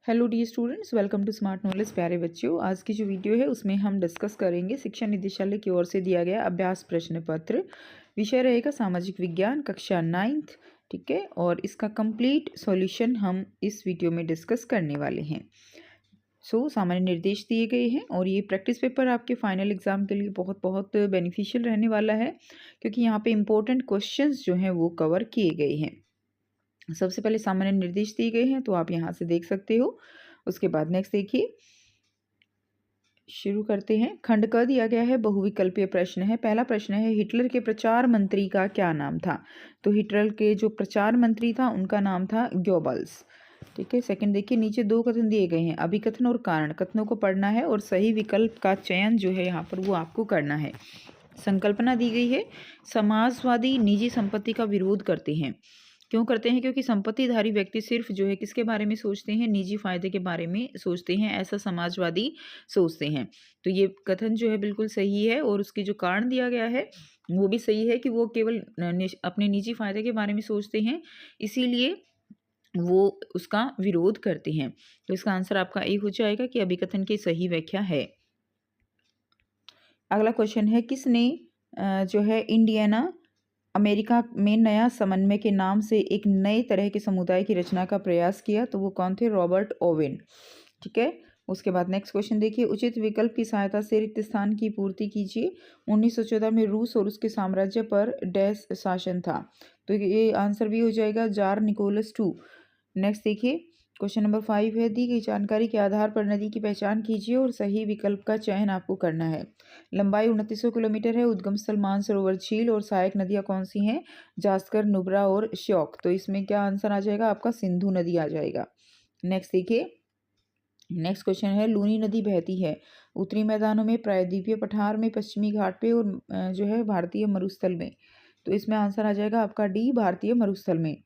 Hello dear students, welcome to smart knowledge. प्यारे बच्चों, आज की जो वीडियो है उसमें हम डिस्कस करेंगे शिक्षा निदेशालय की ओर से दिया गया अभ्यास प्रश्न पत्र। विषय रहेगा सामाजिक विज्ञान, कक्षा 9th। ठीक है, और इसका कंप्लीट सॉल्यूशन हम इस वीडियो में डिस्कस करने वाले हैं। सामान्य निर्देश दिए गए हैं और ये प्रैक्टिस पेपर आपके फाइनल एग्जाम के लिए बहुत बहुत बेनिफिशियल रहने वाला है, क्योंकि यहाँ पे इम्पोर्टेंट क्वेश्चंस जो हैं वो कवर किए गए हैं। सबसे पहले सामान्य निर्देश दिए गए हैं, तो आप यहाँ से देख सकते हो। उसके बाद नेक्स्ट देखिए, शुरू करते हैं। खंड क दिया गया है, बहुविकल्पीय प्रश्न है। पहला प्रश्न है, हिटलर के प्रचार मंत्री का क्या नाम था? तो हिटलर के जो प्रचार मंत्री था उनका नाम था गोबल्स। ठीक है। सेकंड देखिए, नीचे दो कथन दिए गए हैं, अभिकथन और कारण। कथनों को पढ़ना है और सही विकल्प का चयन जो है यहाँ पर वो आपको करना है। संकल्पना दी गई है, समाजवादी निजी संपत्ति का विरोध करते हैं। क्यों करते हैं? क्योंकि संपत्तिधारी व्यक्ति सिर्फ जो है किसके बारे में सोचते हैं? निजी फायदे के बारे में सोचते हैं, ऐसा समाजवादी सोचते हैं। तो ये कथन जो है बिल्कुल सही है, और उसकी जो कारण दिया गया है वो भी सही है कि वो केवल अपने निजी फायदे के बारे में सोचते हैं, इसीलिए वो उसका विरोध करते हैं। तो इसका आंसर आपका ए हो जाएगा कि अभिकथन की सही व्याख्या है। अगला क्वेश्चन है, किसने जो है इंडियाना अमेरिका में नया समन्वय के नाम से एक नए तरह के समुदाय की रचना का प्रयास किया? तो वो कौन थे? Robert Owen. ठीक है। उसके बाद नेक्स्ट क्वेश्चन देखिए, उचित विकल्प की सहायता से रिक्त स्थान की पूर्ति कीजिए। 1914 में रूस और उसके साम्राज्य पर डैश शासन था? तो ये आंसर भी हो जाएगा जार निकोलस टू। नेक्स्ट देखिए, क्वेश्चन नंबर 5 है, दी गई जानकारी के आधार पर नदी की पहचान कीजिए और सही विकल्प का चयन आपको करना है। लंबाई 2900 किलोमीटर है। उद्गम स्थल मानसरोवर झील। और सहायक नदियाँ कौन सी हैं? जास्कर, नुब्रा और श्योक। तो इसमें क्या आंसर आ जाएगा आपका? सिंधु नदी आ जाएगा। नेक्स्ट देखिए, नेक्स्ट क्वेश्चन है, लूनी नदी बहती है उत्तरी मैदानों में, प्रायद्वीपीय पठार में, पश्चिमी घाट पे और जो है भारतीय मरुस्थल में। तो इसमें आंसर आ जाएगा आपका डी, भारतीय मरुस्थल में।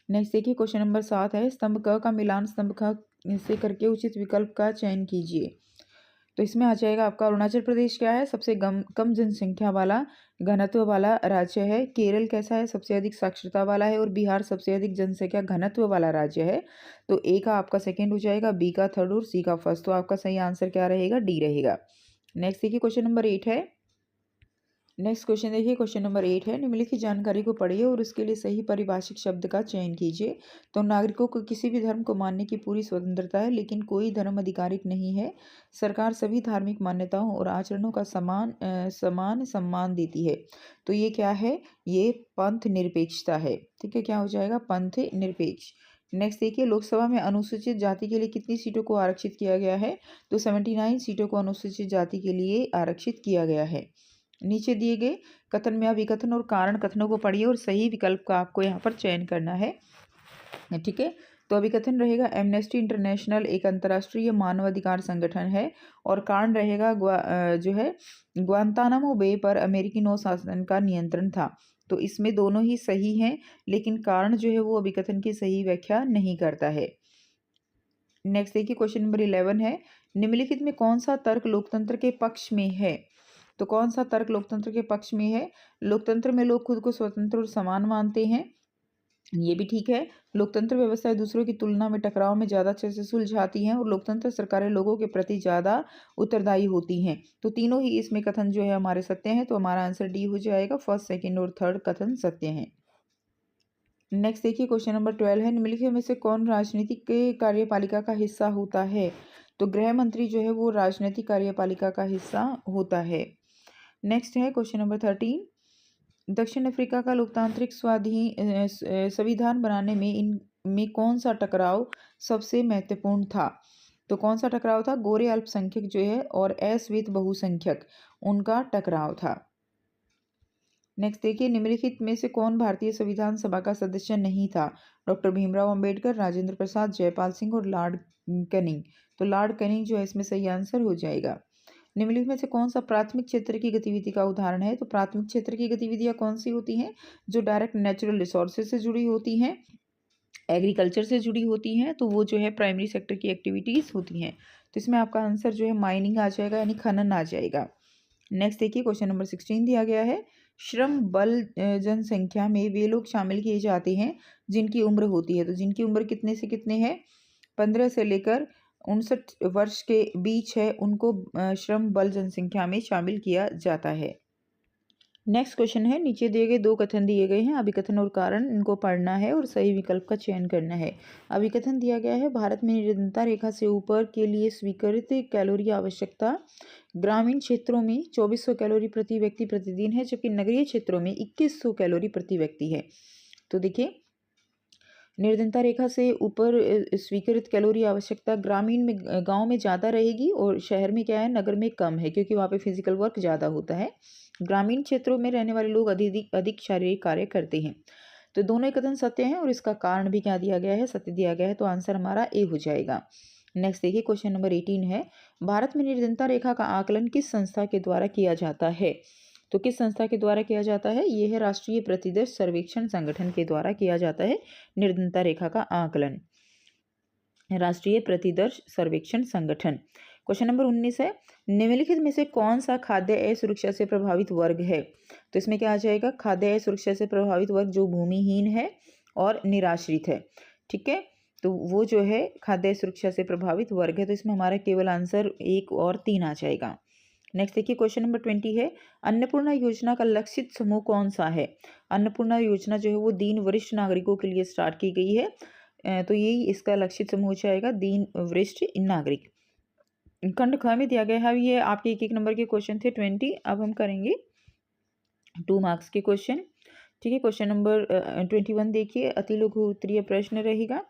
नेक्स्ट देखिए, क्वेश्चन नंबर 7 है, स्तंभ क का मिलान स्तंभ ख से करके उचित विकल्प का चयन कीजिए। तो इसमें आ जाएगा आपका अरुणाचल प्रदेश क्या है? सबसे कम जनसंख्या वाला, घनत्व वाला राज्य है। केरल कैसा है? सबसे अधिक साक्षरता वाला है। और बिहार सबसे अधिक जनसंख्या घनत्व वाला राज्य है। तो ए का आपका सेकेंड हो जाएगा, बी का थर्ड और सी का फर्स्ट। तो आपका सही आंसर क्या रहेगा? डी रहेगा। नेक्स्ट देखिए, क्वेश्चन नंबर 8 है। नेक्स्ट क्वेश्चन देखिए, क्वेश्चन नंबर 8 है, निम्नलिखित जानकारी को पढ़िए और उसके लिए सही पारिभाषिक शब्द का चयन कीजिए। तो नागरिकों को किसी भी धर्म को मानने की पूरी स्वतंत्रता है, लेकिन कोई धर्म आधिकारिक नहीं है। सरकार सभी धार्मिक मान्यताओं और आचरणों का समान सम्मान देती है। तो ये क्या है? ये पंथ निरपेक्षता है। ठीक है, क्या हो जाएगा? पंथ निरपेक्ष। नेक्स्ट देखिए, लोकसभा में अनुसूचित जाति के लिए कितनी सीटों को आरक्षित किया गया है? तो 79 सीटों को अनुसूचित जाति के लिए आरक्षित किया गया है। नीचे दिए गए कथन में अभिकथन और कारण कथनों को पढ़िए और सही विकल्प का आपको यहाँ पर चयन करना है। ठीक है। तो अभिकथन रहेगा, एमनेस्टी इंटरनेशनल एक अंतर्राष्ट्रीय मानवाधिकार संगठन है। और कारण रहेगा जो है ग्वांतानामो बे पर अमेरिकी नौ शासन का नियंत्रण था। तो इसमें दोनों ही सही हैं, लेकिन कारण जो है वो अभिकथन की सही व्याख्या नहीं करता है। नेक्स्ट देखिए, क्वेश्चन नंबर 11 है, निम्नलिखित में कौन सा तर्क लोकतंत्र के पक्ष में है? तो कौन सा तर्क लोकतंत्र के पक्ष में है? लोकतंत्र में लोग खुद को स्वतंत्र और समान मानते हैं, ये भी ठीक है। लोकतंत्र व्यवस्थाएं दूसरों की तुलना में टकराव में ज़्यादा अच्छे से सुलझाती हैं, और लोकतंत्र सरकारें लोगों के प्रति ज़्यादा उत्तरदायी होती हैं। तो तीनों ही इसमें कथन जो है हमारे सत्य हैं। तो हमारा आंसर डी हो जाएगा, फर्स्ट, सेकेंड और थर्ड कथन सत्य हैं। नेक्स्ट देखिए, क्वेश्चन नंबर 12 है, निम्नलिखित में से कौन राजनीतिक कार्यपालिका का हिस्सा होता है? तो गृह मंत्री जो है वो राजनीतिक कार्यपालिका का हिस्सा होता है। नेक्स्ट है क्वेश्चन नंबर 13, दक्षिण अफ्रीका का लोकतांत्रिक स्वाधीन संविधान बनाने में इनमें कौन सा टकराव सबसे महत्वपूर्ण था? तो कौन सा टकराव था? गोरे अल्पसंख्यक जो है और अश्वेत बहुसंख्यक, उनका टकराव था। नेक्स्ट देखिए, निम्नलिखित में से कौन भारतीय संविधान सभा का सदस्य नहीं था? डॉक्टर भीमराव अंबेडकर, राजेंद्र प्रसाद, जयपाल सिंह और लॉर्ड कैनिंग। तो लॉर्ड कैनिंग जो है इसमें सही आंसर हो जाएगा। निम्नलिखित में से कौन सा प्राथमिक क्षेत्र की गतिविधि का उदाहरण है? तो प्राथमिक क्षेत्र की गतिविधियां कौन सी होती हैं? जो डायरेक्ट नेचुरल रिसोर्सेज से जुड़ी होती हैं, एग्रीकल्चर से जुड़ी होती हैं, तो वो जो है प्राइमरी सेक्टर की एक्टिविटीज होती हैं। तो इसमें आपका आंसर जो है माइनिंग आ जाएगा, यानी खनन आ जाएगा। नेक्स्ट देखिए, क्वेश्चन नंबर 16 दिया गया है, श्रम बल जनसंख्या में वे लोग शामिल किए जाते हैं जिनकी उम्र होती है। तो जिनकी उम्र कितने से कितने हैं? 15 से लेकर 59 वर्ष के बीच है उनको श्रम बल जनसंख्या में शामिल किया जाता है। नेक्स्ट क्वेश्चन है, नीचे दिए गए दो कथन दिए गए हैं, अभिकथन और कारण इनको पढ़ना है और सही विकल्प का चयन करना है। अभिकथन दिया गया है, भारत में निर्धनता रेखा से ऊपर के लिए स्वीकृत कैलोरी आवश्यकता ग्रामीण क्षेत्रों में 2400 कैलोरी प्रति व्यक्ति प्रतिदिन है, जबकि नगरीय क्षेत्रों में 2100 कैलोरी प्रति व्यक्ति है। तो देखिए, निर्धनता रेखा से ऊपर स्वीकृत कैलोरी आवश्यकता ग्रामीण में गांव में ज़्यादा रहेगी और शहर में क्या है, नगर में कम है, क्योंकि वहाँ पे फिजिकल वर्क ज़्यादा होता है। ग्रामीण क्षेत्रों में रहने वाले लोग अधिक शारीरिक कार्य करते हैं। तो दोनों ही कथन सत्य हैं और इसका कारण भी क्या दिया गया है, सत्य दिया गया है। तो आंसर हमारा ए हो जाएगा। नेक्स्ट देखिए, क्वेश्चन नंबर 18 है, भारत में निर्धनता रेखा का आकलन किस संस्था के द्वारा किया जाता है? तो किस संस्था के द्वारा किया जाता है? ये है राष्ट्रीय प्रतिदर्श सर्वेक्षण संगठन के द्वारा किया जाता है निर्धनता रेखा का आकलन, राष्ट्रीय प्रतिदर्श सर्वेक्षण संगठन। क्वेश्चन नंबर 19 है, निम्नलिखित में से कौन सा खाद्य असुरक्षा से प्रभावित वर्ग है? तो इसमें क्या आ जाएगा, खाद्य असुरक्षा से प्रभावित वर्ग जो भूमिहीन है और निराश्रित है। ठीक है, तो वो जो है खाद्य सुरक्षा से प्रभावित वर्ग है। तो इसमें हमारा केवल आंसर 1 और 3 आ जाएगा। नेक्स्ट देखिए, क्वेश्चन नंबर 20 है, अन्नपूर्णा योजना का लक्षित समूह कौन सा है? अन्नपूर्णा योजना जो है वो दीन वरिष्ठ नागरिकों के लिए स्टार्ट की गई है। तो यही इसका लक्षित समूह जाएगा, दीन वरिष्ठ नागरिक। खंड ख में दिया गया है, ये आपके एक नंबर के क्वेश्चन थे 20। अब हम करेंगे 2 मार्क्स के क्वेश्चन। ठीक है, क्वेश्चन नंबर 21 देखिए, अति लघु उत्तरीय प्रश्न रहेगा।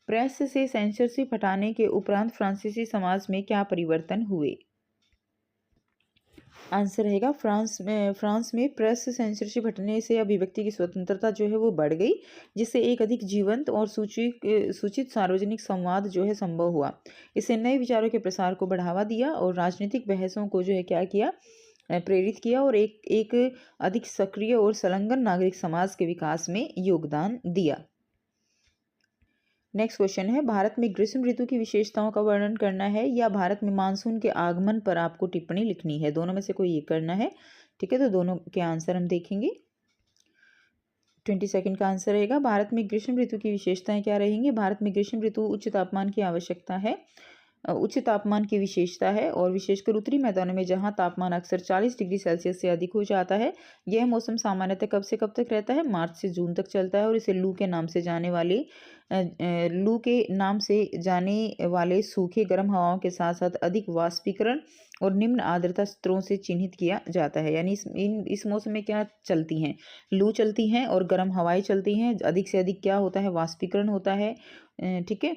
प्रेस से सेंसरशिप हटाने के उपरांत फ्रांसीसी समाज में क्या परिवर्तन हुए? आंसर रहेगा, फ्रांस में प्रेस सेंसरशिप हटने से अभिव्यक्ति की स्वतंत्रता जो है वो बढ़ गई, जिससे एक अधिक जीवंत और सूचित सार्वजनिक संवाद जो है संभव हुआ। इससे नए विचारों के प्रसार को बढ़ावा दिया और राजनीतिक बहसों को जो है क्या किया, प्रेरित किया और एक अधिक सक्रिय और संलग्न नागरिक समाज के विकास में योगदान दिया। नेक्स्ट क्वेश्चन है, भारत में ग्रीष्म ऋतु की विशेषताओं का वर्णन करना है या भारत में मानसून के आगमन पर आपको टिप्पणी लिखनी है? दोनों में से कोई ये करना है। ठीक है, तो दोनों के आंसर हम देखेंगे। 22 का आंसर रहेगा, भारत में ग्रीष्म ऋतु की विशेषताएं क्या रहेंगी? भारत में ग्रीष्म ऋतु उच्च तापमान की आवश्यकता है, उच्च तापमान की विशेषता है और विशेषकर उत्तरी मैदानों में जहां तापमान अक्सर 40 डिग्री सेल्सियस से अधिक हो जाता है। यह मौसम सामान्यतः कब से कब तक रहता है? मार्च से जून तक चलता है और इसे लू के नाम से जाने वाले सूखे गर्म हवाओं के साथ साथ अधिक वाष्पीकरण और निम्न आर्द्रता स्तरों से चिन्हित किया जाता है। यानी इस मौसम में क्या चलती हैं? लू चलती हैं और गर्म हवाएं चलती हैं। अधिक से अधिक क्या होता है? वाष्पीकरण होता है। ठीक है,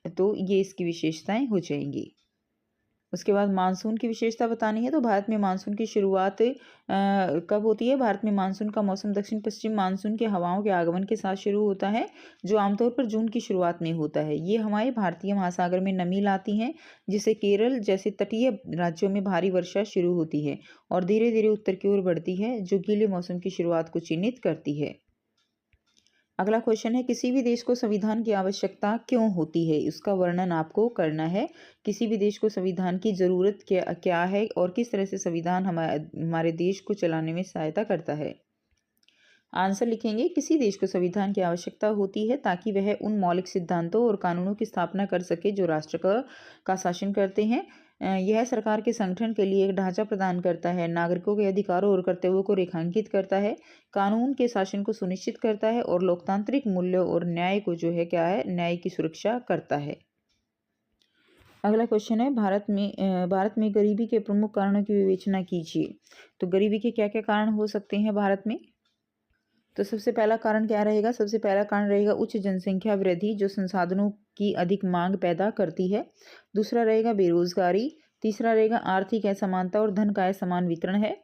तो ये इसकी विशेषताएं हो जाएंगी। उसके बाद मानसून की विशेषता बतानी है, तो भारत में मानसून की शुरुआत कब होती है? भारत में मानसून का मौसम दक्षिण पश्चिम मानसून के हवाओं के आगमन के साथ शुरू होता है, जो आमतौर पर जून की शुरुआत में होता है। ये हमारे भारतीय महासागर में नमी लाती हैं, जिससे केरल जैसे तटीय राज्यों में भारी वर्षा शुरू होती है और धीरे धीरे उत्तर की ओर बढ़ती है, जो गीले मौसम की शुरुआत को चिन्हित करती है। अगला क्वेश्चन है, किसी भी देश को संविधान की आवश्यकता क्यों होती है? इसका वर्णन आपको करना है। किसी भी देश को संविधान की जरूरत क्या है और किस तरह से संविधान हमारे देश को चलाने में सहायता करता है? आंसर लिखेंगे, किसी देश को संविधान की आवश्यकता होती है ताकि वह उन मौलिक सिद्धांतों और कानूनों की स्थापना कर सके जो राष्ट्र का शासन करते हैं। यह सरकार के संगठन के लिए एक ढांचा प्रदान करता है, नागरिकों के अधिकारों और कर्तव्यों को रेखांकित करता है, कानून के शासन को सुनिश्चित करता है और लोकतांत्रिक मूल्यों और न्याय को जो है क्या है, न्याय की सुरक्षा करता है। अगला क्वेश्चन है, भारत में गरीबी के प्रमुख कारणों की विवेचना कीजिए। तो गरीबी के क्या क्या कारण हो सकते हैं भारत में? तो सबसे पहला कारण क्या रहेगा? सबसे पहला कारण रहेगा उच्च जनसंख्या वृद्धि, जो संसाधनों की अधिक मांग पैदा करती है। दूसरा रहेगा बेरोजगारी। तीसरा रहेगा आर्थिक असमानता और धन का असमान वितरण है।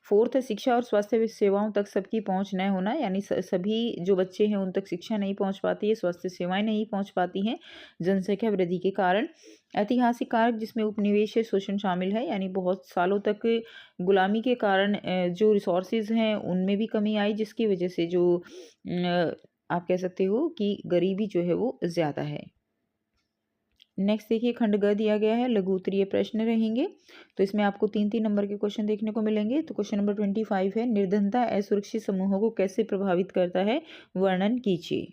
फोर्थ है शिक्षा और स्वास्थ्य सेवाओं तक सबकी पहुंच न होना, यानी सभी जो बच्चे हैं उन तक शिक्षा नहीं पहुंच पाती है, स्वास्थ्य सेवाएं नहीं पहुंच पाती हैं जनसंख्या वृद्धि के कारण। ऐतिहासिक कारक, जिसमें उपनिवेश शोषण शामिल है, यानी बहुत सालों तक गुलामी के कारण जो रिसोर्सेज हैं उनमें भी कमी आई, जिसकी वजह से जो आप कह सकते हो कि गरीबी जो है वो ज़्यादा है। नेक्स्ट देखिए, खंड ग दिया गया है, लघु उत्तरीय प्रश्न रहेंगे। तो इसमें आपको 3-3 नंबर के क्वेश्चन देखने को मिलेंगे। तो क्वेश्चन नंबर 25 है, निर्धनता असुरक्षित समूहों को कैसे प्रभावित करता है? वर्णन कीजिए।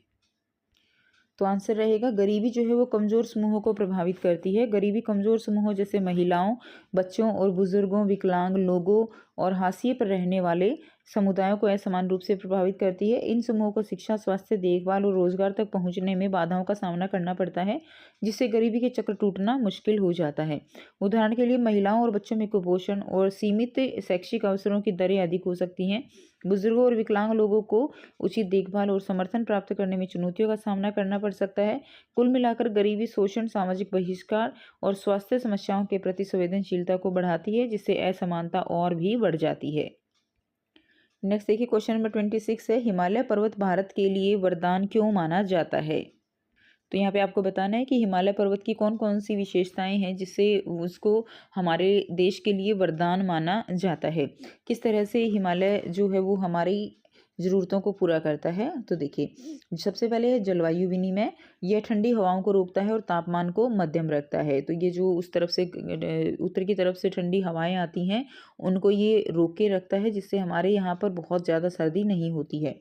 तो आंसर रहेगा गरीबी जो है वो कमज़ोर समूहों को प्रभावित करती है। गरीबी कमज़ोर समूहों जैसे महिलाओं, बच्चों और बुजुर्गों, विकलांग लोगों और हाशिए पर रहने वाले समुदायों को असमान रूप से प्रभावित करती है। इन समूहों को शिक्षा, स्वास्थ्य, देखभाल और रोजगार तक पहुंचने में बाधाओं का सामना करना पड़ता है, जिससे गरीबी के चक्र टूटना मुश्किल हो जाता है। उदाहरण के लिए महिलाओं और बच्चों में कुपोषण और सीमित शैक्षिक अवसरों की दरें अधिक हो सकती हैं। बुजुर्गों और विकलांग लोगों को उचित देखभाल और समर्थन प्राप्त करने में चुनौतियों का सामना करना पड़ सकता है। कुल मिलाकर गरीबी शोषण, सामाजिक बहिष्कार और स्वास्थ्य समस्याओं के प्रति संवेदनशीलता को बढ़ाती है, जिससे असमानता और भी बढ़ जाती है। नेक्स्ट देखिए, क्वेश्चन नंबर 26 है, हिमालय पर्वत भारत के लिए वरदान क्यों माना जाता है? तो यहाँ पे आपको बताना है कि हिमालय पर्वत की कौन कौन सी विशेषताएं हैं जिससे उसको हमारे देश के लिए वरदान माना जाता है। किस तरह से हिमालय जो है वो हमारी ज़रूरतों को पूरा करता है। तो देखिए, सबसे पहले है जलवायु विनिमय। यह ठंडी हवाओं को रोकता है और तापमान को मध्यम रखता है। तो ये जो उस तरफ से उत्तर की तरफ से ठंडी हवाएं आती हैं, उनको ये रोक के रखता है, जिससे हमारे यहाँ पर बहुत ज़्यादा सर्दी नहीं होती है।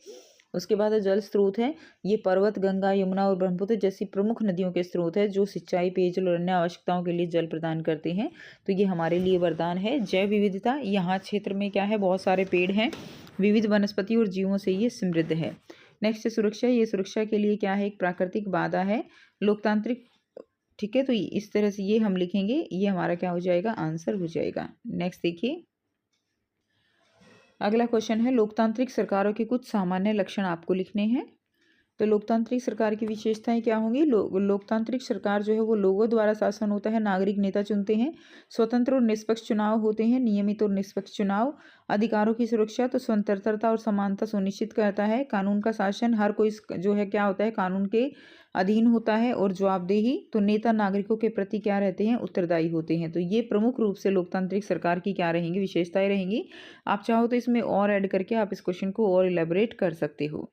उसके बाद जल स्रोत है। ये पर्वत, गंगा, यमुना और ब्रह्मपुत्र जैसी प्रमुख नदियों के स्रोत है, जो सिंचाई, पेयजल और अन्य आवश्यकताओं के लिए जल प्रदान करते हैं। तो ये हमारे लिए वरदान है। जैव विविधता, यहाँ क्षेत्र में क्या है, बहुत सारे पेड़ हैं, विविध वनस्पति और जीवों से ये समृद्ध है। नेक्स्ट है सुरक्षा। ये सुरक्षा के लिए क्या है, एक प्राकृतिक बाधा है। लोकतांत्रिक, ठीक है, तो इस तरह से ये हम लिखेंगे, ये हमारा क्या हो जाएगा, आंसर हो जाएगा। नेक्स्ट देखिए, अगला क्वेश्चन है, लोकतांत्रिक सरकारों के कुछ सामान्य लक्षण आपको लिखने हैं। तो लोकतांत्रिक सरकार की विशेषताएं क्या होंगी? लोकतांत्रिक सरकार जो है वो लोगों द्वारा शासन होता है, नागरिक नेता चुनते हैं, स्वतंत्र और निष्पक्ष चुनाव होते हैं, नियमित और निष्पक्ष चुनाव, अधिकारों की सुरक्षा, तो स्वतंत्रता और समानता सुनिश्चित करता है, कानून का शासन, हर कोई जो है क्या होता है, कानून के अधीन होता है, और जवाबदेही, तो नेता नागरिकों के प्रति क्या रहते हैं, उत्तरदायी होते हैं। तो ये प्रमुख रूप से लोकतांत्रिक सरकार की क्या रहेंगी, विशेषताएं रहेंगी। आप चाहो तो इसमें और ऐड करके आप इस क्वेश्चन को और इलेबोरेट कर सकते हो।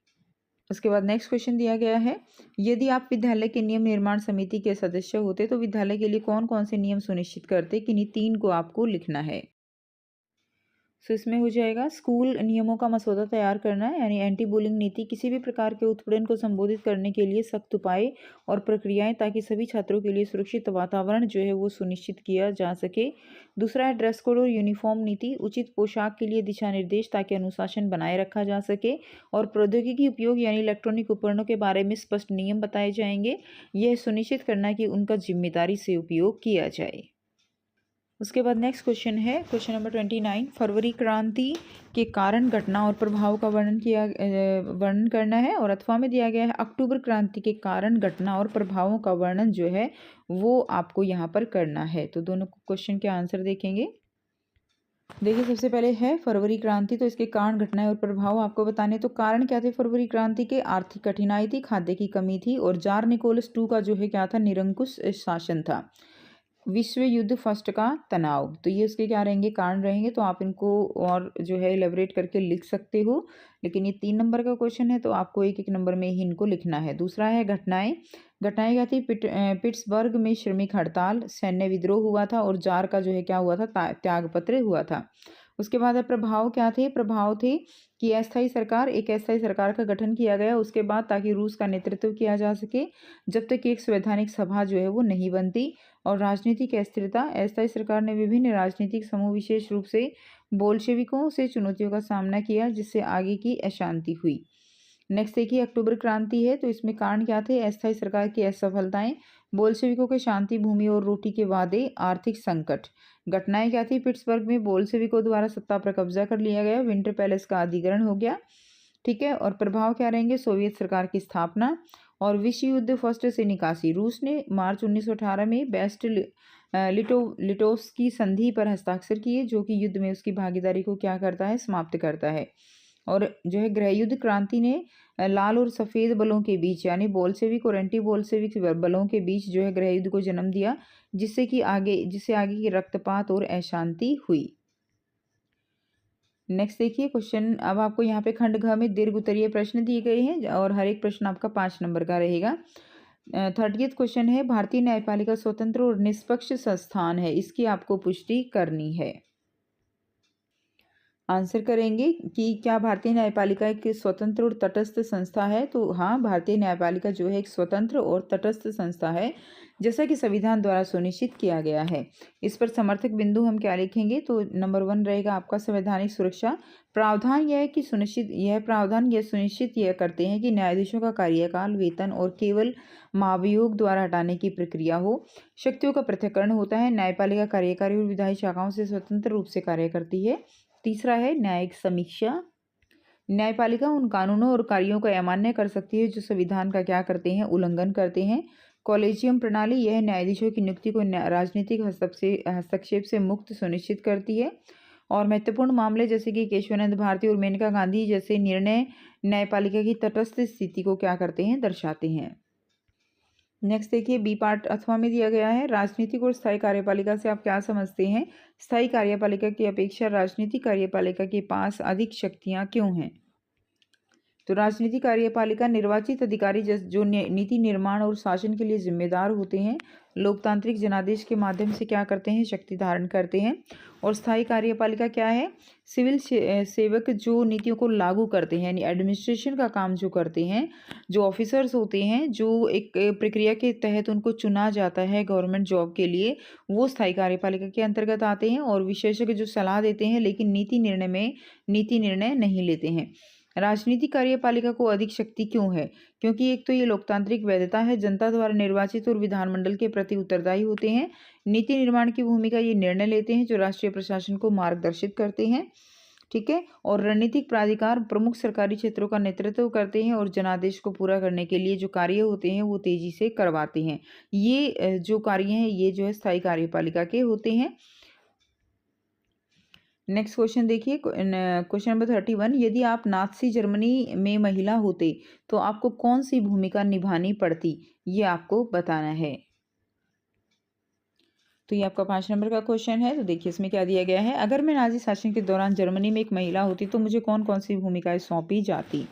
उसके बाद नेक्स्ट क्वेश्चन दिया गया है, यदि आप विद्यालय के नियम निर्माण समिति के सदस्य होते तो विद्यालय के लिए कौन कौन से नियम सुनिश्चित करते? किन्हीं 3 को आपको लिखना है। सो इसमें हो जाएगा, स्कूल नियमों का मसौदा तैयार करना है, यानी एंटी बुलिंग नीति, किसी भी प्रकार के उत्पीड़न को संबोधित करने के लिए सख्त उपाय और प्रक्रियाएं, ताकि सभी छात्रों के लिए सुरक्षित वातावरण जो है वो सुनिश्चित किया जा सके। दूसरा है ड्रेस कोड और यूनिफॉर्म नीति, उचित पोशाक के लिए दिशा निर्देश, ताकि अनुशासन बनाए रखा जा सके। और प्रौद्योगिकी उपयोग, यानी इलेक्ट्रॉनिक उपकरणों के बारे में स्पष्ट नियम बताए जाएंगे, यह सुनिश्चित करना कि उनका जिम्मेदारी से उपयोग किया जाए। उसके बाद नेक्स्ट क्वेश्चन है, क्वेश्चन नंबर 29, फरवरी क्रांति के कारण, घटना और प्रभाव का वर्णन करना है। और अथवा में दिया गया है, अक्टूबर क्रांति के कारण, घटना और प्रभावों का वर्णन जो है वो आपको यहाँ पर करना है। तो दोनों क्वेश्चन के आंसर देखेंगे। देखिए, सबसे पहले है फरवरी क्रांति, तो इसके कारण, घटनाएं और प्रभाव आपको बताने। तो कारण क्या थे फरवरी क्रांति के? आर्थिक कठिनाई थी, खाद्य की कमी थी, और जार निकोलस II का जो है क्या था, निरंकुश शासन था। विश्व युद्ध फर्स्ट का तनाव, तो ये उसके क्या रहेंगे, कारण रहेंगे। तो आप इनको और जो है इलेबोरेट करके लिख सकते हो, लेकिन ये 3 नंबर का क्वेश्चन है, तो आपको एक एक नंबर में ही इनको लिखना है। दूसरा है घटनाएं। घटनाएं क्या थी? पिट्सबर्ग में श्रमिक हड़ताल, सैन्य विद्रोह हुआ था, और जार का जो है क्या हुआ था, त्यागपत्र हुआ था। उसके बाद प्रभाव क्या थे? प्रभाव थे कि एक अस्थायी सरकार का गठन किया गया उसके बाद, ताकि रूस का नेतृत्व किया जा सके, जब तक कि एक संवैधानिक सभा जो है वो नहीं बनती। और राजनीतिक अस्थिरता, अस्थायी सरकार ने विभिन्न राजनीतिक समूह, विशेष रूप से बोल्शेविकों से चुनौतियों का सामना किया, जिससे आगे की अशांति हुई। नेक्स्ट देखिए, अक्टूबर क्रांति है, तो इसमें कारण क्या थे? अस्थायी सरकार की असफलताएं, बोल्शेविकों के शांति, भूमि और रोटी के वादे, आर्थिक संकट। घटनाएं क्या थी? पिट्सबर्ग में बोल्शेविकों द्वारा सत्ता पर कब्जा कर लिया गया, विंटर पैलेस का अधिग्रहण हो गया, ठीक है। और प्रभाव क्या रहेंगे? सोवियत सरकार की स्थापना और विश्व युद्ध फर्स्ट से निकासी। रूस ने मार्च 1918 में बेस्ट लिटोव्स की संधि पर हस्ताक्षर किए, जो कि युद्ध में उसकी भागीदारी को क्या करता है, समाप्त करता है। और जो है गृहयुद्ध क्रांति ने लाल और सफ़ेद बलों के बीच, यानी बोल्शेविक और एंटी बोल्शेविक बलों के बीच जो है गृहयुद्ध को जन्म दिया, जिससे आगे की रक्तपात और अशांति हुई। नेक्स्ट देखिए क्वेश्चन, अब आपको यहाँ पे खंड घ में दीर्घ उत्तरीय प्रश्न दिए गए हैं, और हर एक प्रश्न आपका 5 नंबर का रहेगा। 30th क्वेश्चन है, भारतीय न्यायपालिका स्वतंत्र और निष्पक्ष संस्थान है, इसकी आपको पुष्टि करनी है। आंसर करेंगे कि क्या भारतीय न्यायपालिका एक स्वतंत्र और तटस्थ संस्था है। तो हाँ, भारतीय न्यायपालिका जो है एक स्वतंत्र और तटस्थ संस्था है, जैसा कि संविधान द्वारा सुनिश्चित किया गया है। इस पर समर्थक बिंदु हम क्या लिखेंगे, तो नंबर 1 रहेगा आपका संवैधानिक सुरक्षा। प्रावधान यह सुनिश्चित यह करते हैं कि न्यायाधीशों का कार्यकाल, वेतन और केवल महाभियोग द्वारा हटाने की प्रक्रिया हो। शक्तियों का पृथक्करण होता है। न्यायपालिका कार्यकारी और विधायी शाखाओं से स्वतंत्र रूप से कार्य करती है। तीसरा है न्यायिक समीक्षा। न्यायपालिका उन कानूनों और कार्यों का अमान्य कर सकती है जो संविधान का क्या करते हैं, उल्लंघन करते हैं। कॉलेजियम प्रणाली, यह न्यायाधीशों की नियुक्ति को राजनीतिक हस्तक्षेप से मुक्त सुनिश्चित करती है। और महत्वपूर्ण मामले जैसे कि केशवानंद भारती और मेनका गांधी जैसे निर्णय न्यायपालिका की तटस्थ स्थिति को क्या करते हैं, दर्शाते हैं। नेक्स्ट देखिए, बी पार्ट अथवा में दिया गया है, राजनीतिक और स्थायी कार्यपालिका से आप क्या समझते हैं। स्थायी कार्यपालिका की अपेक्षा राजनीतिक कार्यपालिका के पास अधिक शक्तियां क्यों हैं। तो राजनीतिक कार्यपालिका निर्वाचित अधिकारी जो नीति निर्माण और शासन के लिए जिम्मेदार होते हैं, लोकतांत्रिक जनादेश के माध्यम से क्या करते हैं, शक्ति धारण करते हैं। और स्थायी कार्यपालिका क्या है, सिविल सेवक जो नीतियों को लागू करते हैं, यानी एडमिनिस्ट्रेशन का काम जो करते हैं, जो ऑफिसर्स होते हैं, जो एक प्रक्रिया के तहत उनको चुना जाता है गवर्नमेंट जॉब के लिए, वो स्थायी कार्यपालिका के अंतर्गत आते हैं। और विशेषज्ञ जो सलाह देते हैं लेकिन नीति निर्णय नहीं लेते हैं। राजनीतिक कार्यपालिका को अधिक शक्ति क्यों है, क्योंकि एक तो ये लोकतांत्रिक वैधता है, जनता द्वारा निर्वाचित और विधानमंडल के प्रति उत्तरदायी होते हैं। नीति निर्माण की भूमिका ये निर्णय लेते हैं जो राष्ट्रीय प्रशासन को मार्गदर्शित करते हैं, ठीक है। और रणनीतिक प्राधिकार प्रमुख सरकारी क्षेत्रों का नेतृत्व करते हैं और जनादेश को पूरा करने के लिए जो कार्य होते हैं वो तेजी से करवाते हैं। ये जो कार्य हैं ये जो है स्थायी कार्यपालिका के होते हैं। नेक्स्ट क्वेश्चन देखिए, क्वेश्चन नंबर 31, यदि आप नाज़ी जर्मनी में महिला होते तो आपको कौन सी भूमिका निभानी पड़ती, ये आपको बताना है। तो ये आपका 5 नंबर का क्वेश्चन है। तो देखिए इसमें क्या दिया गया है, अगर मैं नाज़ी शासन के दौरान जर्मनी में एक महिला होती तो मुझे कौन कौन सी भूमिकाएं सौंपी जाती।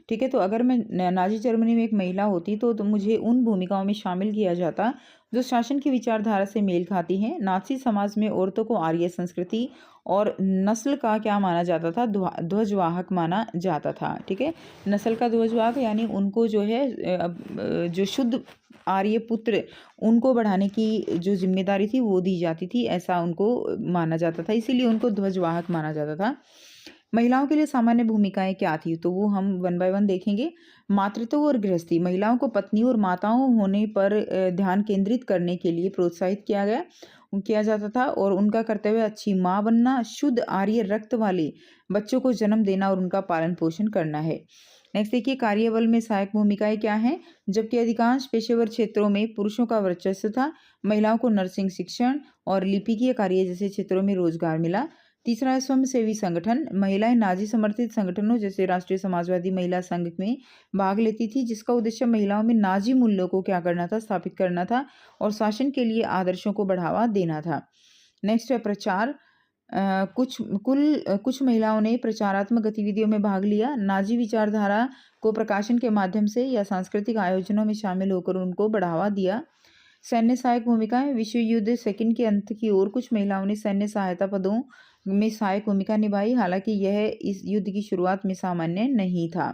ठीक है, तो अगर मैं नाज़ी जर्मनी में एक महिला होती तो मुझे उन भूमिकाओं में शामिल किया जाता जो शासन की विचारधारा से मेल खाती हैं। नाज़ी समाज में औरतों को आर्य संस्कृति और नस्ल का क्या माना जाता था, ध्वजवाहक माना जाता था। ठीक है, नस्ल का ध्वजवाहक यानी उनको जो है जो शुद्ध आर्य पुत्र उनको बढ़ाने की जो जिम्मेदारी थी वो दी जाती थी, ऐसा उनको माना जाता था, इसीलिए उनको ध्वजवाहक माना जाता था। महिलाओं के लिए सामान्य भूमिकाएं क्या थी, तो वो हम 1 बाय 1 देखेंगे। मातृत्व और गृहस्थी, महिलाओं को पत्नी और माताओं होने पर ध्यान केंद्रित करने के लिए प्रोत्साहित किया जाता था और उनका कर्तव्य अच्छी माँ बनना, शुद्ध आर्य रक्त वाले बच्चों को जन्म देना और उनका पालन पोषण करना है। नेक्स्ट देखिए, कार्यबल में सहायक भूमिकाएं क्या हैं। जबकि अधिकांश पेशेवर क्षेत्रों में पुरुषों का वर्चस्व था, महिलाओं को नर्सिंग, शिक्षण और लिपिकीय कार्य जैसे क्षेत्रों में रोजगार मिला। तीसरा है स्वयंसेवी संगठन, महिलाएं नाजी समर्थित संगठनों जैसे राष्ट्रीय समाजवादी महिला संघ में भाग लेती थी, जिसका उद्देश्य महिलाओं में नाजी मूल्यों को क्या करना था, स्थापित करना था और शासन के लिए आदर्शों को बढ़ावा देना था। नेक्स्ट है प्रचार। कुछ महिलाओं ने प्रचारात्मक गतिविधियों में भाग लिया, नाजी विचारधारा को प्रकाशन के माध्यम से या सांस्कृतिक आयोजनों में शामिल होकर उनको बढ़ावा दिया। सैन्य सहायक भूमिकाएं, विश्व युद्ध सेकंड के अंत की ओर कुछ महिलाओं ने सैन्य सहायता पदों में सहायक भूमिका निभाई, हालांकि यह इस युद्ध की शुरुआत में सामान्य नहीं था।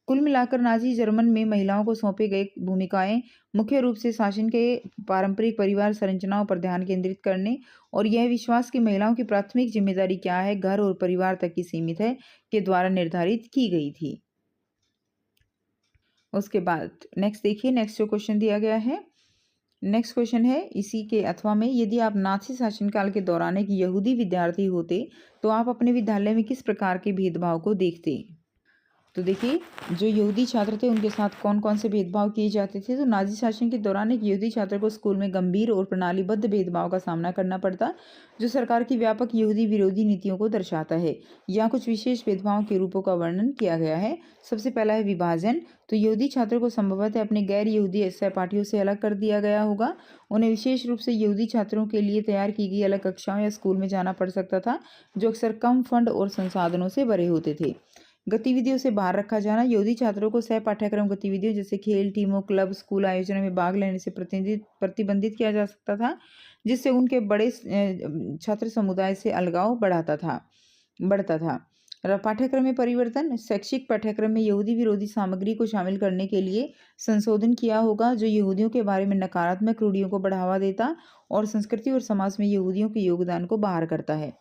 कुल मिलाकर नाजी जर्मन में महिलाओं को सौंपे गए भूमिकाएं मुख्य रूप से शासन के पारंपरिक परिवार संरचनाओं पर ध्यान केंद्रित करने और यह विश्वास कि महिलाओं की प्राथमिक जिम्मेदारी क्या है, घर और परिवार तक ही सीमित है, के द्वारा निर्धारित की गई थी। उसके बाद नेक्स्ट देखिए, नेक्स्ट जो क्वेश्चन दिया गया है, नेक्स्ट क्वेश्चन है इसी के अथवा में, यदि आप नाज़ी शासनकाल के दौरान एक यहूदी विद्यार्थी होते तो आप अपने विद्यालय में किस प्रकार के भेदभाव को देखते। तो देखिए, जो यहूदी छात्र थे उनके साथ कौन कौन से भेदभाव किए जाते थे। तो नाज़ी शासन के दौरान एक यहूदी छात्र को स्कूल में गंभीर और प्रणालीबद्ध भेदभाव का सामना करना पड़ता, जो सरकार की व्यापक यहूदी विरोधी नीतियों को दर्शाता है। यहाँ कुछ विशेष भेदभाव के रूपों का वर्णन किया गया है। सबसे पहला है विभाजन। तो यहूदी छात्रों को संभवतः अपने गैर यहूदी सहपाठियों से अलग कर दिया गया होगा। उन्हें विशेष रूप से यहूदी छात्रों के लिए तैयार की गई अलग कक्षाओं या स्कूल में जाना पड़ सकता था, जो अक्सर कम फंड और संसाधनों से भरे होते थे। गतिविधियों से बाहर रखा जाना, यहूदी छात्रों को सह पाठ्यक्रम गतिविधियों जैसे खेल, टीमों, क्लब, स्कूल आयोजनों में भाग लेने से प्रतिबंधित किया जा सकता था, जिससे उनके बड़े छात्र समुदाय से अलगाव बढ़ाता था। बढ़ता था। पाठ्यक्रम में परिवर्तन, शैक्षिक पाठ्यक्रम में यहूदी विरोधी सामग्री को शामिल करने के लिए संशोधन किया होगा जो यहूदियों के बारे में नकारात्मक रूढ़ियों को बढ़ावा देता और संस्कृति और समाज में यहूदियों के योगदान को बाहर करता है।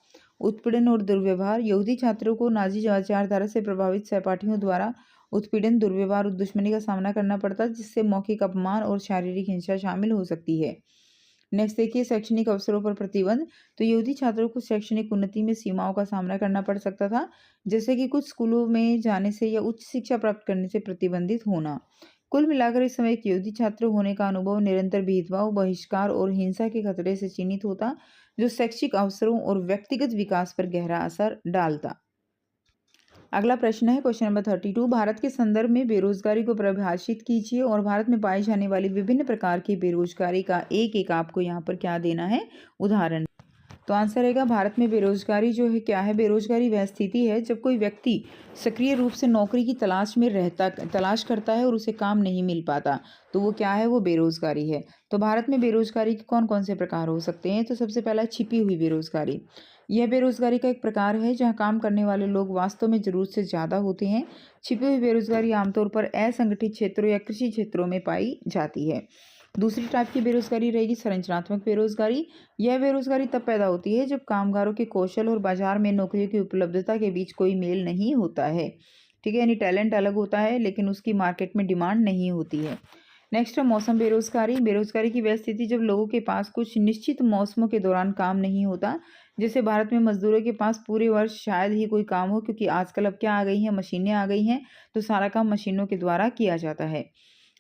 उत्पीड़न और दुर्व्यवहार, यहूदी छात्रों को नाजी विचारधारा से प्रभावित सहपाठियों द्वारा उत्पीड़न, दुर्व्यवहार और दुश्मनी का सामना करना पड़ता, जिससे मौखिक अपमान और शारीरिक हिंसा शामिल हो सकती है। नेक्स्ट देखिए, शैक्षणिक अवसरों पर प्रतिबंध। तो यहूदी छात्रों को शैक्षणिक उन्नति में सीमाओं का सामना करना पड़ सकता था, जैसे कि कुछ स्कूलों में जाने से या उच्च शिक्षा प्राप्त करने से प्रतिबंधित होना। कुल मिलाकर इस समय एक यहूदी छात्र होने का अनुभव निरंतर भेदभाव, बहिष्कार और हिंसा के खतरे से चिन्हित होता, जो शैक्षिक अवसरों और व्यक्तिगत विकास पर गहरा असर डालता। अगला प्रश्न है क्वेश्चन नंबर 32। भारत के संदर्भ में बेरोजगारी को परिभाषित कीजिए और भारत में पाई जाने वाली विभिन्न प्रकार की बेरोजगारी का एक एक आपको यहाँ पर क्या देना है, उदाहरण। तो आंसर रहेगा, भारत में बेरोजगारी जो है क्या है, बेरोजगारी वह स्थिति है जब कोई व्यक्ति सक्रिय रूप से नौकरी की तलाश करता है और उसे काम नहीं मिल पाता, तो वो क्या है, वो बेरोजगारी है। तो भारत में बेरोजगारी के कौन कौन से प्रकार हो सकते हैं। तो सबसे पहला छिपी हुई बेरोजगारी। यह बेरोजगारी का एक प्रकार है जहां काम करने वाले लोग वास्तव में जरूरत से ज़्यादा होते हैं। छिपी हुई बेरोजगारी आमतौर पर असंगठित क्षेत्रों या कृषि क्षेत्रों में पाई जाती है। दूसरी टाइप की बेरोजगारी रहेगी संरचनात्मक बेरोजगारी। यह बेरोजगारी तब पैदा होती है जब कामगारों के कौशल और बाजार में नौकरियों की उपलब्धता के बीच कोई मेल नहीं होता है। ठीक है, यानी टैलेंट अलग होता है लेकिन उसकी मार्केट में डिमांड नहीं होती है। नेक्स्ट है मौसम बेरोजगारी। बेरोजगारी की वह स्थिति जब लोगों के पास कुछ निश्चित मौसमों के दौरान काम नहीं होता। जैसे भारत में मजदूरों के पास पूरे वर्ष शायद ही कोई काम हो, क्योंकि आजकल अब क्या आ गई हैं, मशीनें आ गई हैं, तो सारा काम मशीनों के द्वारा किया जाता है।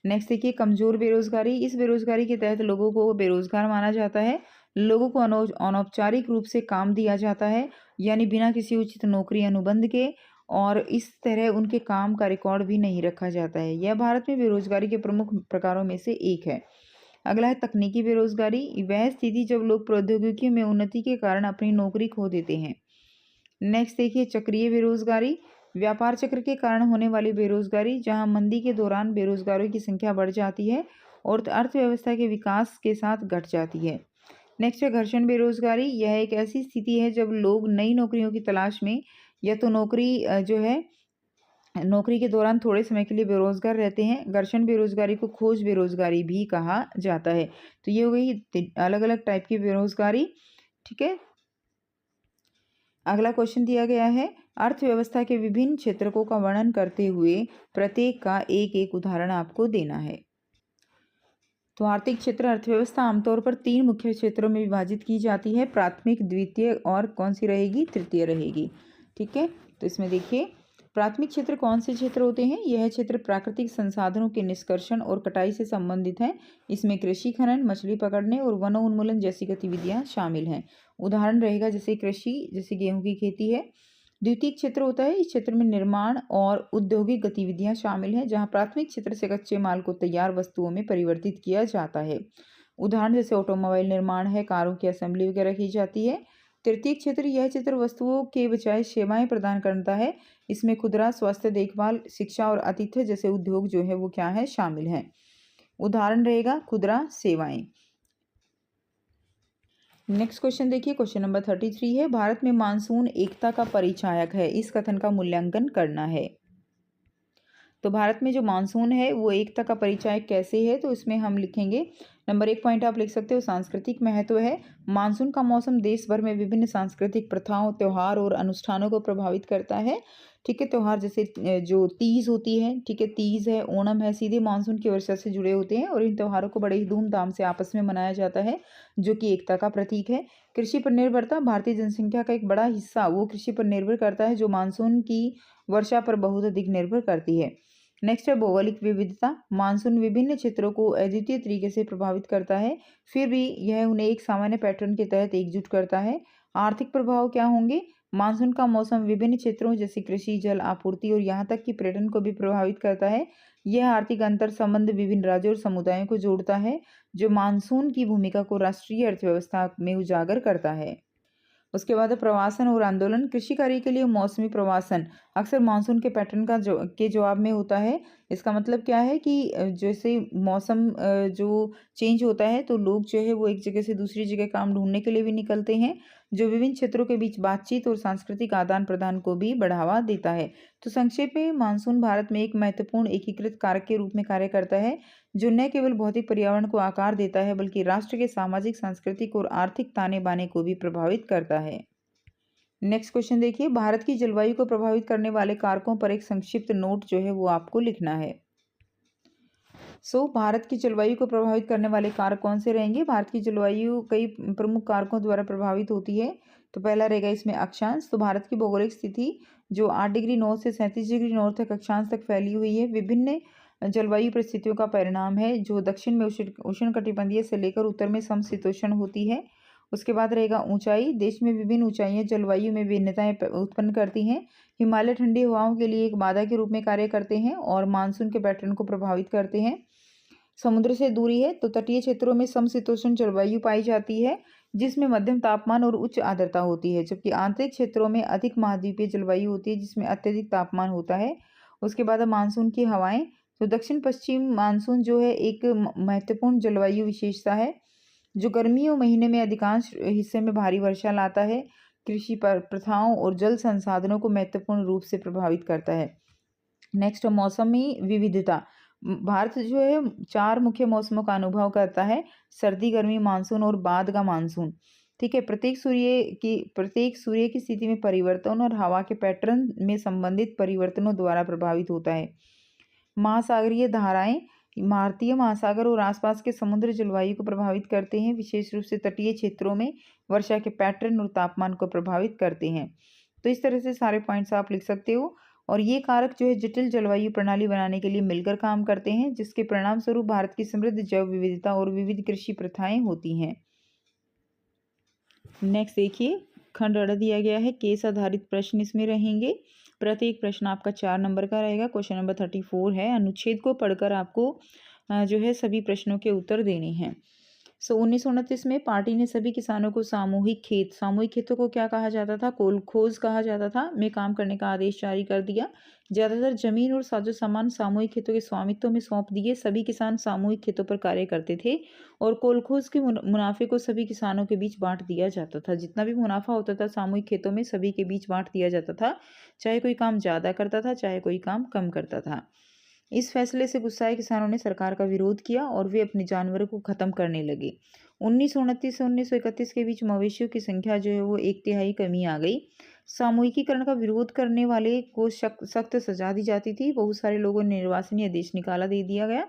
नेक्स्ट देखिए कमजोर बेरोजगारी। इस बेरोजगारी के तहत लोगों को बेरोजगार माना जाता है। लोगों को अनौपचारिक रूप से काम दिया जाता है, यानी बिना किसी उचित नौकरी अनुबंध के, और इस तरह उनके काम का रिकॉर्ड भी नहीं रखा जाता है। यह भारत में बेरोजगारी के प्रमुख प्रकारों में से एक है। अगला है तकनीकी बेरोजगारी। वह स्थिति जब लोग प्रौद्योगिकी में उन्नति के कारण अपनी नौकरी खो देते हैं। नेक्स्ट देखिए चक्रीय बेरोजगारी। व्यापार चक्र के कारण होने वाली बेरोजगारी, जहां मंदी के दौरान बेरोजगारों की संख्या बढ़ जाती है और अर्थव्यवस्था के विकास के साथ घट जाती है। नेक्स्ट है घर्षण बेरोजगारी। यह एक ऐसी स्थिति है जब लोग नई नौकरियों की तलाश में या तो नौकरी के दौरान थोड़े समय के लिए बेरोजगार रहते हैं। घर्षण बेरोजगारी को खोज बेरोजगारी भी कहा जाता है। तो ये हो गई अलग अलग टाइप की बेरोजगारी। ठीक है, अगला क्वेश्चन दिया गया है, अर्थव्यवस्था के विभिन्न क्षेत्रकों का वर्णन करते हुए प्रत्येक का एक एक उदाहरण आपको देना है। तो आर्थिक क्षेत्र अर्थव्यवस्था आमतौर पर 3 मुख्य क्षेत्रों में विभाजित की जाती है, प्राथमिक, द्वितीय और कौन सी रहेगी, तृतीय रहेगी। ठीक है, तो इसमें देखिए प्राथमिक क्षेत्र कौन से क्षेत्र होते हैं। यह क्षेत्र प्राकृतिक संसाधनों के निष्कर्षण और कटाई से संबंधित है। इसमें कृषि, खनन, मछली पकड़ने और वनोन्मूलन जैसी गतिविधियां शामिल हैं। उदाहरण रहेगा जैसे कृषि, जैसे गेहूं की खेती है। द्वितीय क्षेत्र होता है, इस क्षेत्र में निर्माण और औद्योगिक गतिविधियां शामिल हैं, जहां प्राथमिक क्षेत्र से कच्चे माल को तैयार वस्तुओं में परिवर्तित किया जाता है। उदाहरण जैसे ऑटोमोबाइल निर्माण है, कारों की असेंबली वगैरह की जाती है। तृतीय क्षेत्र, यह क्षेत्र वस्तुओं के बजाय सेवाएं प्रदान करता है। इसमें खुदरा, स्वास्थ्य देखभाल, शिक्षा और आतिथ्य जैसे उद्योग जो है वो क्या है, शामिल हैं। उदाहरण रहेगा खुदरा सेवाएं। नेक्स्ट क्वेश्चन देखिए, क्वेश्चन नंबर 33 है, भारत में मानसून एकता का परिचायक है, इस कथन का मूल्यांकन करना है। तो भारत में जो मानसून है वो एकता का परिचायक कैसे है, तो इसमें हम लिखेंगे नंबर 1 पॉइंट आप लिख सकते हो, सांस्कृतिक महत्व है। मानसून का मौसम देश भर में विभिन्न सांस्कृतिक प्रथाओं, त्योहार और अनुष्ठानों को प्रभावित करता है। ठीक है, त्योहार जैसे जो तीज होती है, ठीक है, तीज है, ओणम है, सीधे मानसून की वर्षा से जुड़े होते हैं और इन त्योहारों को बड़े ही धूमधाम से आपस में मनाया जाता है, जो कि एकता का प्रतीक है। कृषि पर निर्भरता, भारतीय जनसंख्या का एक बड़ा हिस्सा वो कृषि पर निर्भर करता है, जो मानसून की वर्षा पर बहुत अधिक निर्भर करती है। नेक्स्ट है भौगोलिक विविधता। मानसून विभिन्न क्षेत्रों को अद्वितीय तरीके से प्रभावित करता है, फिर भी यह उन्हें एक सामान्य पैटर्न के तहत एकजुट करता है। आर्थिक प्रभाव क्या होंगे, मानसून का मौसम विभिन्न क्षेत्रों जैसे कृषि, जल आपूर्ति और यहाँ तक कि पर्यटन को भी प्रभावित करता है। यह आर्थिक अंतर संबंध विभिन्न राज्यों और समुदायों को जोड़ता है, जो मानसून की भूमिका को राष्ट्रीय अर्थव्यवस्था में उजागर करता है। उसके बाद प्रवासन और आंदोलन। कृषि कार्य के लिए मौसमी प्रवासन अक्सर मानसून के पैटर्न के जवाब में होता है। इसका मतलब क्या है कि जैसे मौसम जो चेंज होता है तो लोग जो है वो एक जगह से दूसरी जगह काम ढूंढने के लिए भी निकलते हैं। जो विभिन्न क्षेत्रों के बीच बातचीत और सांस्कृतिक आदान प्रदान को भी बढ़ावा देता है। तो संक्षेप में मानसून भारत में एक महत्वपूर्ण एकीकृत कारक के रूप में कार्य करता है, जो न केवल भौतिक पर्यावरण को आकार देता है बल्कि राष्ट्र के सामाजिक, सांस्कृतिक और आर्थिक ताने बाने को भी प्रभावित करता है। नेक्स्ट क्वेश्चन देखिए, भारत की जलवायु को प्रभावित करने वाले कारकों पर एक संक्षिप्त नोट जो है वो आपको लिखना है। भारत की जलवायु को प्रभावित करने वाले कारक कौन से रहेंगे? भारत की जलवायु कई प्रमुख कारकों द्वारा प्रभावित होती है। तो पहला रहेगा इसमें अक्षांश। तो भारत की भौगोलिक स्थिति जो 8 डिग्री नॉर्थ से 37 डिग्री नॉर्थ तक अक्षांश तक फैली हुई है, विभिन्न जलवायु परिस्थितियों का परिणाम है, जो दक्षिण में उष्णकटिबंधीय से लेकर उत्तर में समशीतोष्ण होती है। उसके बाद रहेगा ऊंचाई। देश में विभिन्न ऊंचाइयां जलवायु में भिन्नताएं उत्पन्न करती हैं। हिमालय ठंडी हवाओं के लिए एक बाधा के रूप में कार्य करते हैं और मानसून के पैटर्न को प्रभावित करते हैं। समुद्र से दूरी है, तो तटीय क्षेत्रों में समशीतोष्ण जलवायु पाई जाती है, जिसमें मध्यम तापमान और उच्च आर्द्रता होती है, जबकि आंतरिक क्षेत्रों में अधिक महाद्वीपीय जलवायु होती है, जिसमें अत्यधिक तापमान होता है। उसके बाद मानसून की हवाएं। तो दक्षिण पश्चिम मानसून जो है एक महत्वपूर्ण जलवायु विशेषता है, जो गर्मियों महीने में अधिकांश हिस्से में भारी वर्षा लाता है, कृषि पर प्रथाओं और जल संसाधनों को महत्वपूर्ण रूप से प्रभावित करता है। नेक्स्ट, मौसमी विविधता। भारत जो है 4 मुख्य मौसमों का अनुभव करता है: सर्दी, गर्मी, मानसून और बाद का मानसून। ठीक है, प्रत्येक सूर्य की स्थिति में परिवर्तन और हवा के पैटर्न में संबंधित परिवर्तनों द्वारा प्रभावित होता है। महासागरीय धाराएं भारतीय महासागर और आसपास के समुद्र जलवायु को प्रभावित करते हैं, विशेष रूप से तटीय क्षेत्रों में वर्षा के पैटर्न और तापमान को प्रभावित करते हैं। तो इस तरह से सारे पॉइंट्स आप लिख सकते हो। और ये कारक जो है जटिल जलवायु प्रणाली बनाने के लिए मिलकर काम करते हैं, जिसके परिणाम स्वरूप भारत की समृद्ध जैव विविधता और विविध कृषि प्रथाएं होती हैं। नेक्स्ट देखिए, खंड अ दिया गया है, केस आधारित प्रश्न इसमें रहेंगे। प्रत्येक प्रश्न आपका 4 नंबर का रहेगा। क्वेश्चन नंबर 34 है, अनुच्छेद को पढ़कर आपको जो है सभी प्रश्नों के उत्तर देने हैं। 1929 में पार्टी ने सभी किसानों को सामूहिक खेतों को क्या कहा जाता था? कोलखोज कहा जाता था, में काम करने का आदेश जारी कर दिया। ज़्यादातर जमीन और साजो सामान सामूहिक खेतों के स्वामित्व में सौंप दिए। सभी किसान सामूहिक खेतों पर कार्य करते थे और कोलखोज के मुनाफे को सभी किसानों के बीच बांट दिया जाता था। जितना भी मुनाफा होता था सामूहिक खेतों में सभी के बीच बांट दिया जाता था, चाहे कोई काम ज़्यादा करता था, चाहे कोई काम कम करता था। इस फैसले से गुस्साए किसानों ने सरकार का विरोध किया और वे अपने जानवरों को खत्म करने लगे। 1929 से 1931 के बीच मवेशियों की संख्या जो है वो 1/3 कमी आ गई। सामूहिकीकरण का विरोध करने वाले को सख्त सजा दी जाती थी। बहुत सारे लोगों ने निर्वासनीय आदेश निकाला दे दिया गया।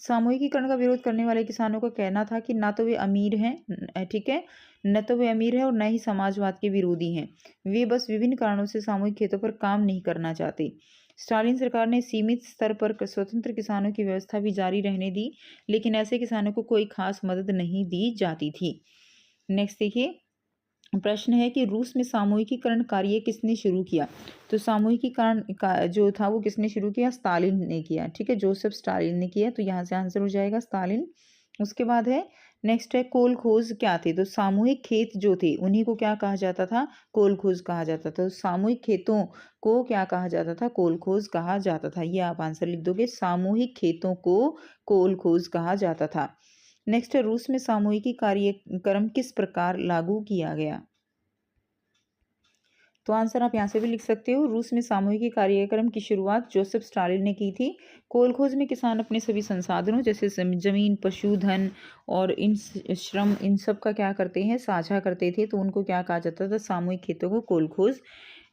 सामूहिकीकरण का विरोध करने वाले किसानों का कहना था कि ना तो वे अमीर हैं, ठीक है, न तो वे अमीर हैं और न ही समाजवाद के विरोधी हैं। वे बस विभिन्न कारणों से सामूहिक खेतों पर काम नहीं करना चाहते। स्टालिन सरकार ने सीमित स्तर पर स्वतंत्र किसानों की व्यवस्था भी जारी रहने दी, लेकिन ऐसे किसानों को कोई खास मदद नहीं दी जाती थी। नेक्स्ट देखिए, प्रश्न है कि रूस में सामूहिकीकरण कार्य किसने शुरू किया? तो सामूहिकीकरण का जो था वो किसने शुरू किया? स्टालिन ने किया। ठीक है, जोसेफ स्टालिन ने किया। तो यहाँ से आंसर हो जाएगा स्टालिन। उसके बाद है नेक्स्ट है कोलखोज क्या थे? तो सामूहिक खेत जो थे उन्हीं को क्या कहा जाता था? कोलखोज कहा जाता था। तो सामूहिक खेतों को क्या कहा जाता था? कोलखोज कहा जाता था। ये आप आंसर लिख दोगे, सामूहिक खेतों को कोलखोज कहा जाता था। नेक्स्ट है रूस में सामूहिकी कार्यक्रम किस प्रकार लागू किया गया? तो आंसर आप यहाँ से भी लिख सकते हो। रूस में सामूहिकी कार्यक्रम की शुरुआत जोसेफ स्टालिन ने की थी। कोलखोज में किसान अपने सभी संसाधनों जैसे जमीन, पशुधन और श्रम इन सब का क्या करते हैं? साझा करते थे। तो उनको क्या कहा जाता था? सामूहिक खेतों को कोलखोज।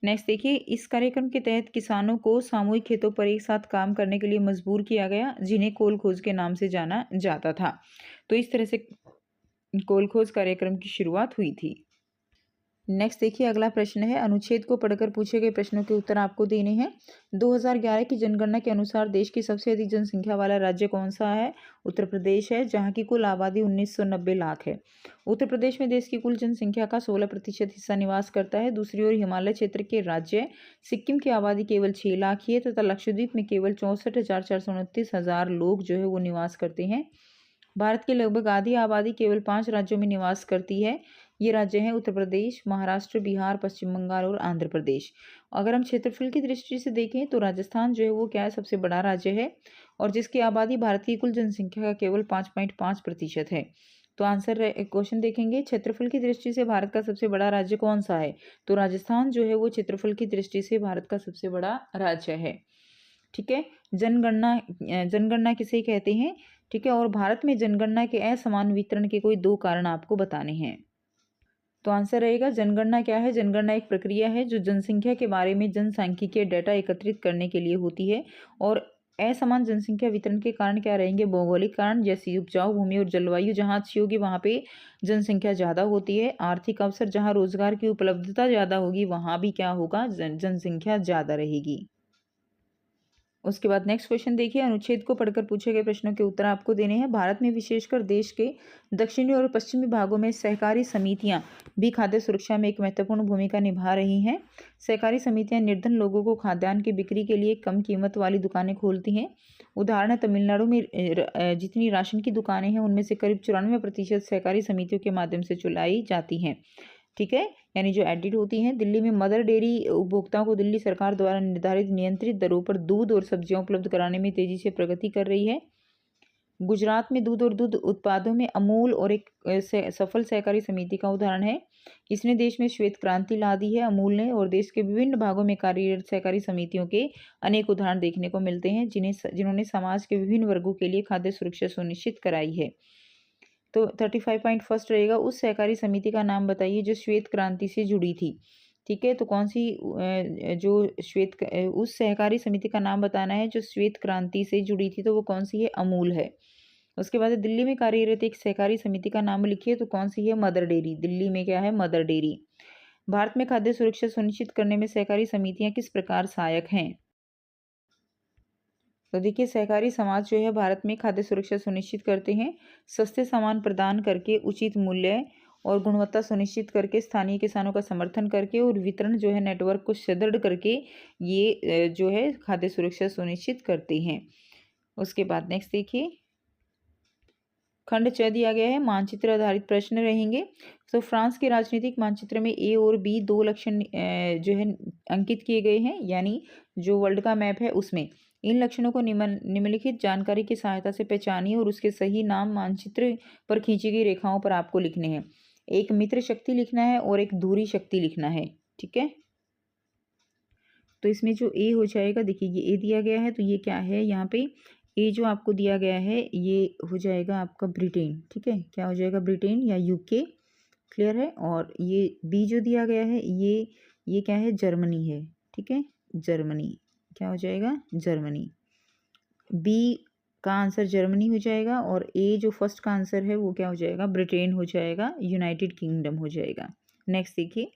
नेक्स्ट देखिए, इस कार्यक्रम के तहत किसानों को सामूहिक खेतों पर एक साथ काम करने के लिए मजबूर किया गया, जिन्हें कोलखोज के नाम से जाना जाता था। तो इस तरह से कोलखोज कार्यक्रम की शुरुआत हुई थी। नेक्स्ट देखिए, अगला प्रश्न है, अनुच्छेद को पढ़कर पूछे गए प्रश्नों के उत्तर आपको देने हैं। 2011 की जनगणना के अनुसार देश की सबसे अधिक जनसंख्या वाला राज्य कौन सा है? उत्तर प्रदेश है, जहां की कुल आबादी 1990 लाख है। उत्तर प्रदेश में देश की कुल जनसंख्या का 16% हिस्सा निवास करता है। दूसरी ओर हिमालय क्षेत्र के राज्य सिक्किम की आबादी केवल 6 लाख ही है तथा लक्षद्वीप में केवल 64,429 लोग जो है वो निवास करते हैं। भारत की लगभग आधी आबादी केवल 5 राज्यों में निवास करती है। ये राज्य हैं उत्तर प्रदेश, महाराष्ट्र, बिहार, पश्चिम बंगाल और आंध्र प्रदेश। अगर हम क्षेत्रफल की दृष्टि से देखें तो राजस्थान जो है वो क्या है? सबसे बड़ा राज्य है और जिसकी आबादी भारत की कुल जनसंख्या का केवल 5.5% है। तो आंसर क्वेश्चन देखेंगे, क्षेत्रफल की दृष्टि से भारत का सबसे बड़ा राज्य कौन सा है? तो राजस्थान जो है वो क्षेत्रफल की दृष्टि से भारत का सबसे बड़ा राज्य है। ठीक है। जनगणना किसे कहते हैं? ठीक है। और भारत में जनगणना के असमान वितरण के कोई 2 कारण आपको बताने हैं। तो आंसर रहेगा, जनगणना क्या है? जनगणना एक प्रक्रिया है जो जनसंख्या के बारे में जनसांख्यिकीय डेटा एकत्रित करने के लिए होती है। और असमान जनसंख्या वितरण के कारण क्या रहेंगे? भौगोलिक कारण, जैसे उपजाऊ भूमि और जलवायु जहाँ अच्छी होगी वहाँ पे जनसंख्या ज़्यादा होती है। आर्थिक अवसर, जहाँ रोजगार की उपलब्धता ज़्यादा होगी वहाँ भी क्या होगा? जनसंख्या ज़्यादा रहेगी। उसके बाद नेक्स्ट क्वेश्चन देखिए, अनुच्छेद को पढ़कर पूछे गए प्रश्नों के उत्तर आपको देने हैं। भारत में विशेषकर देश के दक्षिणी और पश्चिमी भागों में सहकारी समितियां भी खाद्य सुरक्षा में एक महत्वपूर्ण भूमिका निभा रही हैं। सहकारी समितियां निर्धन लोगों को खाद्यान्न की बिक्री के लिए कम कीमत वाली दुकानें खोलती हैं। उदाहरण है, तमिलनाडु में जितनी राशन की दुकानें हैं उनमें से करीब 94% सहकारी समितियों के माध्यम से चलाई जाती हैं। ठीक है, यानी जो एडिट होती हैं। दिल्ली में मदर डेयरी उपभोक्ताओं को दिल्ली सरकार द्वारा निर्धारित नियंत्रित दरों पर दूध और सब्जियां उपलब्ध कराने में तेजी से प्रगति कर रही है। गुजरात में दूध और दूध उत्पादों में अमूल और एक सफल सहकारी समिति का उदाहरण है। इसने देश में श्वेत क्रांति ला दी है, अमूल ने। और देश के विभिन्न भागों में कार्यरत सहकारी समितियों के अनेक उदाहरण देखने को मिलते हैं जिन्होंने समाज के विभिन्न वर्गों के लिए खाद्य सुरक्षा सुनिश्चित कराई है। तो 35 पॉइंट फर्स्ट रहेगा, उस सहकारी समिति का नाम बताइए जो श्वेत क्रांति से जुड़ी थी। ठीक है, तो कौन सी उस सहकारी समिति का नाम बताना है जो श्वेत क्रांति से जुड़ी थी, तो वो कौन सी है? अमूल है। उसके बाद दिल्ली में कार्यरत एक सहकारी समिति का नाम लिखिए, तो कौन सी है? Mother dairy. दिल्ली में क्या है? Mother dairy. भारत में खाद्य सुरक्षा सुनिश्चित करने में सहकारी समितियां किस प्रकार सहायक हैं? तो देखिए, सहकारी समाज जो है भारत में खाद्य सुरक्षा सुनिश्चित करते हैं, सस्ते सामान प्रदान करके, उचित मूल्य और गुणवत्ता सुनिश्चित करके, स्थानीय किसानों का समर्थन करके और वितरण जो है नेटवर्क को सुदृढ़ करके ये जो है खाद्य सुरक्षा सुनिश्चित करते हैं। उसके बाद नेक्स्ट देखिए, खंड 6 दिया गया है, मानचित्र आधारित प्रश्न रहेंगे। तो फ्रांस के राजनीतिक मानचित्र में ए और बी 2 लक्षण जो है अंकित किए गए हैं, यानी जो वर्ल्ड का मैप है उसमें। इन लक्षणों को निम्नलिखित जानकारी की सहायता से पहचानिए और उसके सही नाम मानचित्र पर खींची गई रेखाओं पर आपको लिखने हैं। एक मित्र शक्ति लिखना है और एक दूरी शक्ति लिखना है। ठीक है, तो इसमें जो ए हो जाएगा, देखिए ये ए दिया गया है, तो ये क्या है? यहाँ पे ए जो आपको दिया गया है ये हो जाएगा आपका ब्रिटेन। ठीक है, क्या हो जाएगा? ब्रिटेन या यूके। क्लियर है। और ये बी जो दिया गया है ये क्या है? जर्मनी है। ठीक है, जर्मनी। क्या हो जाएगा? जर्मनी। बी का आंसर जर्मनी हो जाएगा और ए जो फर्स्ट का आंसर है वो क्या हो जाएगा? ब्रिटेन हो जाएगा, यूनाइटेड किंगडम हो जाएगा। नेक्स्ट देखिए,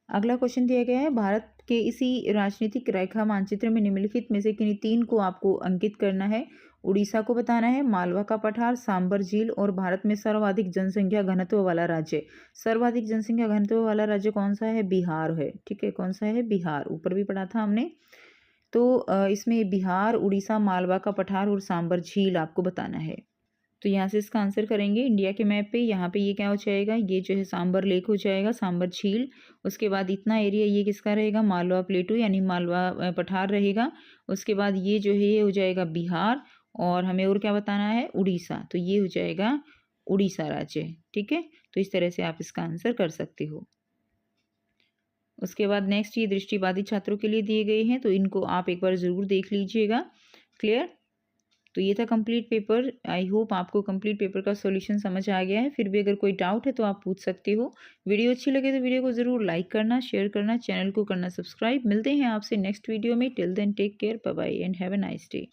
अगला क्वेश्चन दिया गया है, भारत के इसी राजनीतिक रेखा मानचित्र में निम्नलिखित में से किन्हीं 3 को आपको अंकित करना है। उड़ीसा को बताना है, मालवा का पठार, सांबर झील और भारत में सर्वाधिक जनसंख्या घनत्व वाला राज्य। सर्वाधिक जनसंख्या घनत्व वाला राज्य कौन सा है? बिहार है। ठीक है, कौन सा है? बिहार। ऊपर भी पढ़ा था हमने। तो इसमें बिहार, उड़ीसा, मालवा का पठार और सांबर झील आपको बताना है। तो यहाँ से इसका आंसर करेंगे इंडिया के मैप पे। यहाँ पे ये क्या हो जाएगा? ये जो है सांबर लेक हो जाएगा, सांबर झील। उसके बाद इतना एरिया ये किसका रहेगा? मालवा प्लेटू यानी मालवा पठार रहेगा। उसके बाद ये जो है ये हो जाएगा बिहार। और हमें और क्या बताना है? उड़ीसा। तो ये हो जाएगा उड़ीसा राज्य। ठीक है, तो इस तरह से आप इसका आंसर कर सकते हो। उसके बाद नेक्स्ट ये दृष्टिबाधित छात्रों के लिए दिए गए हैं, तो इनको आप एक बार ज़रूर देख लीजिएगा। क्लियर। तो ये था कंप्लीट पेपर। आई होप आपको कंप्लीट पेपर का सॉल्यूशन समझ आ गया है। फिर भी अगर कोई डाउट है तो आप पूछ सकते हो। वीडियो अच्छी लगे तो वीडियो को ज़रूर लाइक करना, शेयर करना, चैनल को करना सब्सक्राइब। मिलते हैं आपसे नेक्स्ट वीडियो में। Till then take care, bye bye and have a nice day.